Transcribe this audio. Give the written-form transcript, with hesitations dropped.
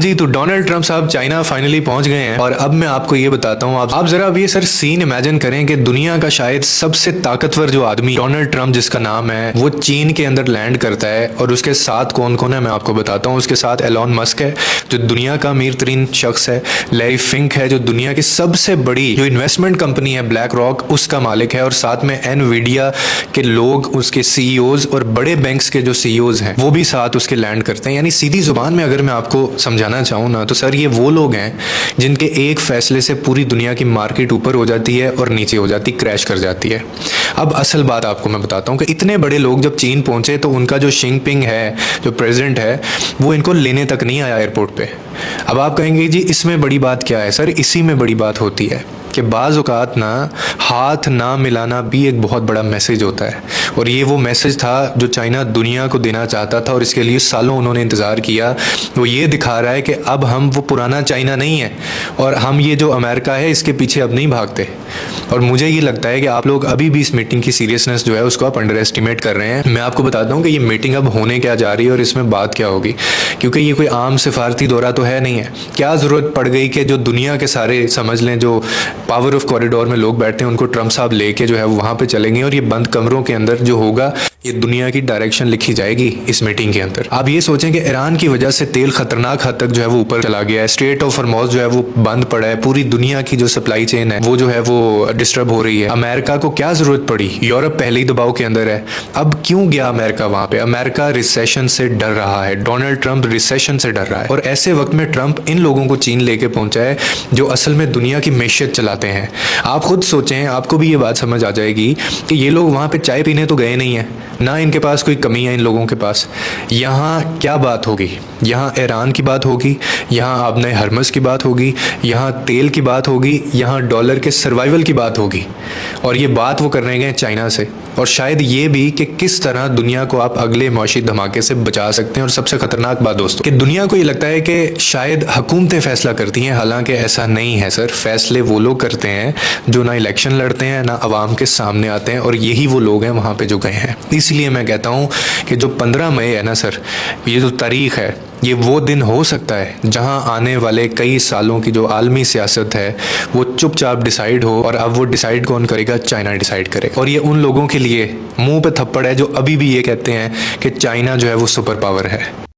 जी, तो Donald Trump साहब China finally पहुंच गए हैं और अब मैं आपको ये बताता हूं। आप जरा अब ये सर सीन इमेजिन करें कि दुनिया का शायद सबसे ताकतवर जो आदमी डोनाल्ड ट्रंप जिसका नाम है वो चीन के अंदर लैंड करता है और उसके साथ कौन कौन है मैं आपको बताता हूं। उसके साथ एलॉन मस्क है जो दुनिया का अमीर तरीन शख्स है, लैरी फिंक है जो दुनिया की सबसे बड़ी जो इन्वेस्टमेंट कंपनी है ब्लैक रॉक उसका मालिक है, और साथ में एनवीडिया के लोग उसके सीईओज और बड़े बैंक्स के जो सीईओज हैं वो भी साथ उसके लैंड करते हैं। यानी सीधी जुबान में अगर मैं आपको समझाना चाहूँ ना तो सर ये वो लोग हैं जिनके एक फैसले से पूरी दुनिया की मार्केट ऊपर हो जाती है और नीचे हो जाती, क्रैश कर जाती है। अब असल बात आपको मैं बताता हूँ कि इतने बड़े लोग जब चीन पहुंचे तो उनका जो शिंगपिंग है जो प्रेसिडेंट है वो इनको लेने तक नहीं आया एयरपोर्ट पे। अब आप कहेंगे जी इसमें बड़ी बात क्या है? सर इसी में बड़ी बात होती है कि बाज़ औक़ात ना हाथ ना मिलाना भी एक बहुत बड़ा मैसेज होता है, और ये वो मैसेज था जो चाइना दुनिया को देना चाहता था और इसके लिए सालों उन्होंने इंतज़ार किया। वो ये दिखा रहा है कि अब हम वो पुराना चाइना नहीं है और हम ये जो अमेरिका है इसके पीछे अब नहीं भागते। और मुझे ये लगता है कि आप लोग अभी भी इस मीटिंग की सीरियसनेस जो है उसको आप अंडर एस्टिमेट कर रहे हैं। मैं आपको बताता हूँ कि ये मीटिंग अब होने क्या जा रही है और इसमें बात क्या होगी, क्योंकि ये कोई आम सिफारती दौरा तो है नहीं है। क्या ज़रूरत पड़ गई कि जो दुनिया के सारे समझ लें जो पावर ऑफ कॉरिडोर में लोग बैठते हैं उनको ट्रंप साहब लेके जो है वो वहाँ पे चलेंगे और ये बंद कमरों के अंदर जो होगा ये दुनिया की डायरेक्शन लिखी जाएगी इस मीटिंग के अंदर। आप ये सोचें कि ईरान की वजह से तेल खतरनाक हद तक जो है वो ऊपर चला गया है, स्ट्रेट ऑफ हॉर्मुज़ जो है वो बंद पड़ा है, पूरी दुनिया की जो सप्लाई चेन है वो जो है वो डिस्टर्ब हो रही है। अमेरिका को क्या जरूरत पड़ी? यूरोप पहले ही दबाव के अंदर है, अब क्यों गया अमेरिका वहां पे? अमेरिका रिसेशन से डर रहा है, डोनाल्ड ट्रंप रिसेशन से डर रहा है, और ऐसे वक्त में ट्रंप इन लोगों को चीन लेके पहुंचा है जो असल में दुनिया की मैशियत चलाते हैं। आप खुद सोचें, आपको भी ये बात समझ आ जाएगी कि ये लोग वहां पे चाय पीने तो गए नहीं है, ना इनके पास कोई कमी है इन लोगों के पास। यहाँ क्या बात होगी? यहाँ ईरान की बात होगी, यहाँ आपने हरमस की बात होगी, यहाँ तेल की बात होगी, यहाँ डॉलर के सर्वाइवल की बात होगी, और ये बात वो करने गए चाइना से। और शायद ये भी कि किस तरह दुनिया को आप अगले मौशी धमाके से बचा सकते हैं। और सबसे खतरनाक बात दोस्तों कि दुनिया को ये लगता है कि शायद हुकूमतें फैसला करती हैं, हालांकि ऐसा नहीं है सर। फैसले वो लोग करते हैं जो ना इलेक्शन लड़ते हैं ना आवाम के सामने आते हैं, और यही वो लोग हैं वहाँ पे जो गए हैं। इसलिए मैं कहता हूँ कि जो 15 मई है ना सर, ये जो तारीख है ये वो दिन हो सकता है जहां आने वाले कई सालों की जो आलमी सियासत है वो चुपचाप डिसाइड हो, और अब वो डिसाइड कौन करेगा? चाइना डिसाइड करेगा। और ये उन लोगों के लिए मुंह पे थप्पड़ है जो अभी भी ये कहते हैं कि चाइना जो है वो सुपर पावर है।